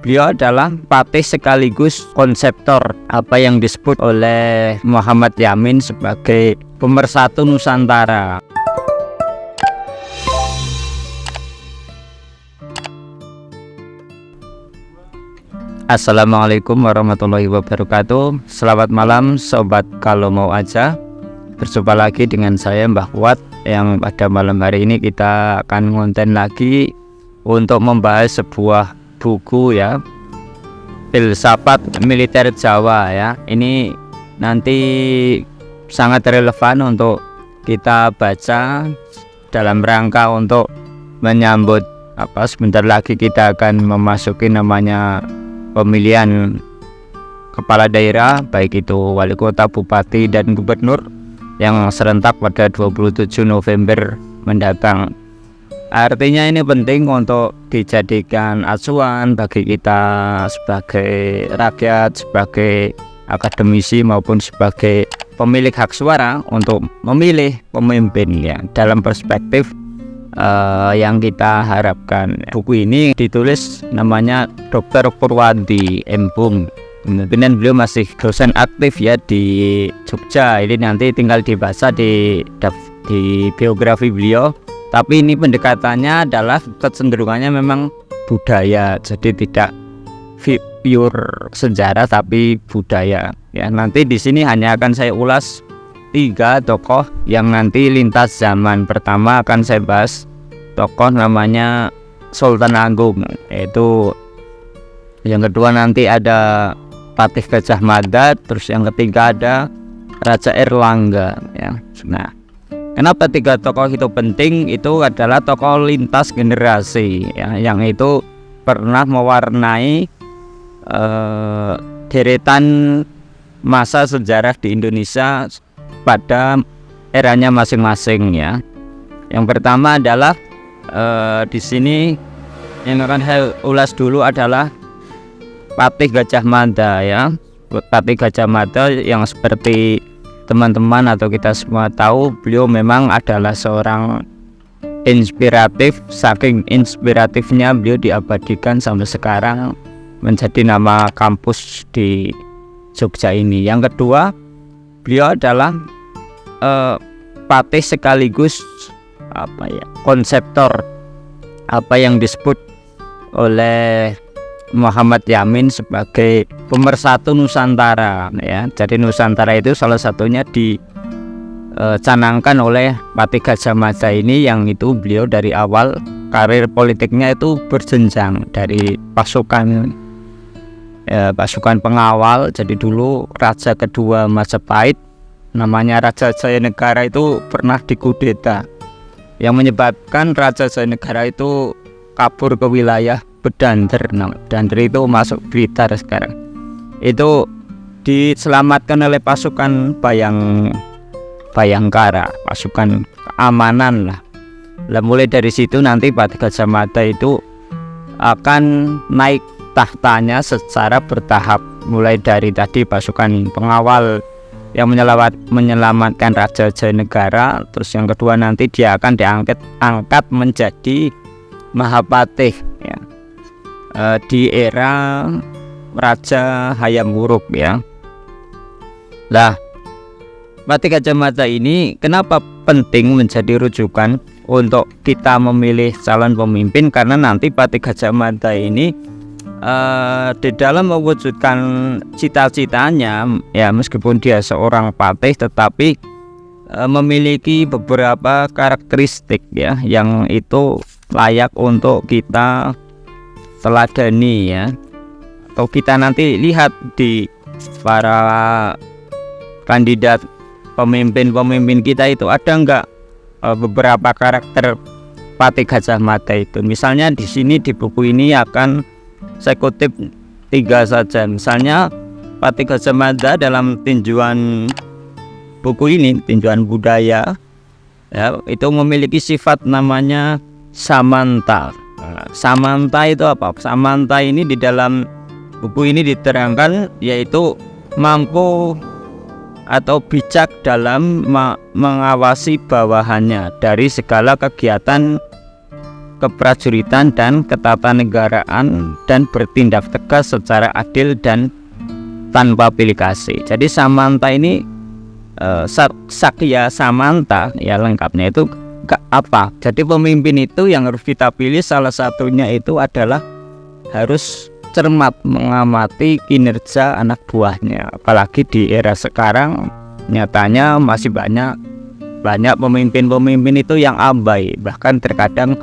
Beliau adalah patih sekaligus konseptor apa yang disebut oleh Muhammad Yamin sebagai pemersatu Nusantara. Assalamualaikum warahmatullahi wabarakatuh. Selamat malam sobat kalau mau aja. Berjumpa lagi dengan saya Mbah Kuat, yang pada malam hari ini kita akan ngonten lagi untuk membahas sebuah buku ya, Filsafat Militer Jawa ya. Ini nanti sangat relevan untuk kita baca dalam rangka untuk menyambut sebentar lagi kita akan memasuki namanya pemilihan kepala daerah, baik itu wali kota, bupati, dan gubernur yang serentak pada 27 November mendatang. Artinya ini penting untuk dijadikan acuan bagi kita sebagai rakyat, sebagai akademisi maupun sebagai pemilik hak suara untuk memilih pemimpin ya, dalam perspektif yang kita harapkan. Buku ini ditulis namanya Dr. Purwadi M. Bung. Kemudian beliau masih dosen aktif ya di Jogja. Ini nanti tinggal dibaca di biografi beliau. Tapi ini pendekatannya adalah kecenderungannya memang budaya, jadi tidak pure sejarah tapi budaya. Ya, nanti di sini hanya akan saya ulas 3 tokoh yang nanti lintas zaman. Pertama akan saya bahas tokoh namanya Sultan Agung, yaitu yang kedua nanti ada Patih Gajah Mada, terus yang ketiga ada Raja Erlangga ya. Nah, kenapa 3 tokoh itu penting? Itu adalah tokoh lintas generasi ya, yang itu pernah mewarnai deretan masa sejarah di Indonesia pada eranya masing-masing ya. Yang pertama adalah di sini yang akan saya ulas dulu adalah Patih Gajah Mada ya. Patih Gajah Mada yang seperti teman-teman atau kita semua tahu, beliau memang adalah seorang inspiratif. Saking inspiratifnya beliau diabadikan sampai sekarang menjadi nama kampus di Jogja ini. Yang kedua, beliau adalah patih sekaligus konseptor apa yang disebut oleh Muhammad Yamin sebagai pemersatu Nusantara ya. Jadi Nusantara itu salah satunya dicanangkan oleh Patih Gajah Mada ini, yang itu beliau dari awal karir politiknya itu berjenjang dari pasukan pengawal. Jadi dulu Raja kedua Majapahit namanya Raja Jayanegara itu pernah dikudeta, yang menyebabkan Raja Jayanegara itu kabur ke wilayah Bedander. Bedander itu masuk Blitar sekarang. Itu diselamatkan oleh pasukan Bayangkara, pasukan keamanan lah. Mulai dari situ nanti Patih Gajah Mada itu akan naik tahtanya secara bertahap, mulai dari tadi pasukan pengawal yang menyelamatkan Raja Jayanegara, terus yang kedua nanti dia akan diangkat menjadi Mahapatih ya, di era Raja Hayam Wuruk ya. Nah, Patih Gajah Mada ini kenapa penting menjadi rujukan untuk kita memilih calon pemimpin? Karena nanti Patih Gajah Mada ini di dalam mewujudkan cita-citanya ya, meskipun dia seorang patih tetapi memiliki beberapa karakteristik ya, yang itu layak untuk kita teladani ya, atau kita nanti lihat di para kandidat pemimpin kita itu ada enggak beberapa karakter Patih Gajah Mada itu. Misalnya di sini di buku ini akan saya kutip 3 saja. Misalnya Patih Gajah Mada dalam tinjauan buku ini, tinjauan budaya ya, itu memiliki sifat namanya samanta. Samanta itu apa? Samanta ini di dalam buku ini diterangkan yaitu mampu atau bijak dalam mengawasi bawahannya dari segala kegiatan keprajuritan dan ketatanegaraan, dan bertindak tegas secara adil dan tanpa pilih kasih. Jadi Samanta ini Sakya Samanta ya lengkapnya itu apa? Jadi pemimpin itu yang harus kita pilih salah satunya itu adalah harus cermat mengamati kinerja anak buahnya. Apalagi di era sekarang nyatanya masih banyak pemimpin-pemimpin itu yang abai, bahkan terkadang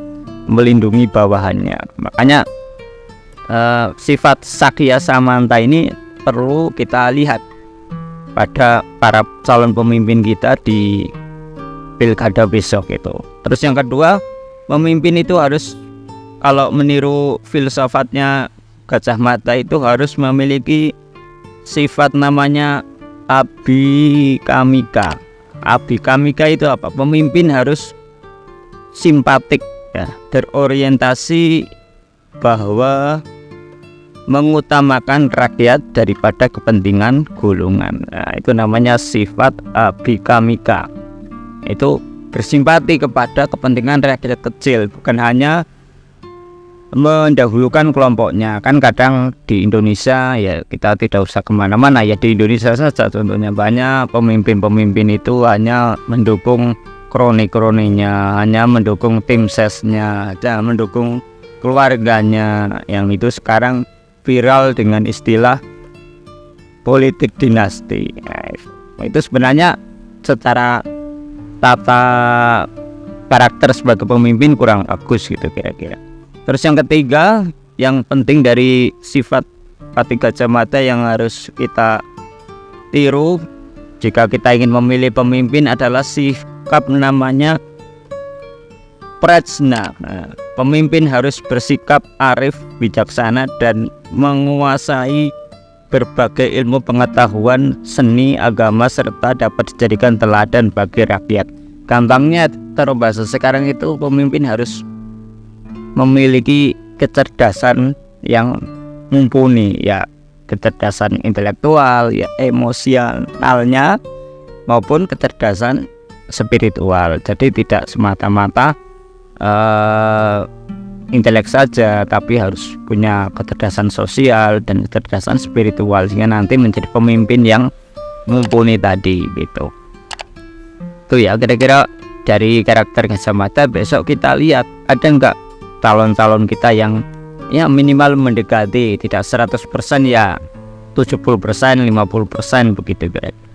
melindungi bawahannya. Makanya sifat Sakya Samanta ini perlu kita lihat pada para calon pemimpin kita di pilkada besok itu. Terus yang kedua, pemimpin itu harus, kalau meniru filsafatnya Gajah Mada itu harus memiliki sifat namanya abikamika. Abikamika itu apa? Pemimpin harus simpatik ya, berorientasi bahwa mengutamakan rakyat daripada kepentingan golongan. Nah, itu namanya sifat abikamika. Itu bersimpati kepada kepentingan rakyat kecil, bukan hanya mendahulukan kelompoknya. Kan kadang di Indonesia ya, kita tidak usah kemana-mana ya, di Indonesia saja contohnya banyak pemimpin-pemimpin itu hanya mendukung kroni-kroninya, hanya mendukung tim sesnya, hanya mendukung keluarganya, yang itu sekarang viral dengan istilah politik dinasti. Nah, itu sebenarnya secara tata karakter sebagai pemimpin kurang bagus gitu kira-kira. Terus yang ketiga, yang penting dari sifat Pati Gajah Mada yang harus kita tiru jika kita ingin memilih pemimpin adalah sikap namanya prajna. Nah, pemimpin harus bersikap arif, bijaksana, dan menguasai berbagai ilmu pengetahuan, seni, agama, serta dapat dijadikan teladan bagi rakyat. Gampangnya taruh bahasa sekarang itu, pemimpin harus memiliki kecerdasan yang mumpuni ya, kecerdasan intelektual ya, emosionalnya maupun kecerdasan spiritual. Jadi tidak semata-mata intelek saja, tapi harus punya kecerdasan sosial dan kecerdasan spiritual sehingga nanti menjadi pemimpin yang mumpuni tadi gitu. Itu ya kira-kira dari karakter Gajah Mada. Besok kita lihat ada enggak calon-calon kita yang ya minimal mendekati, tidak 100% ya 70%, 50% begitu kira-kira.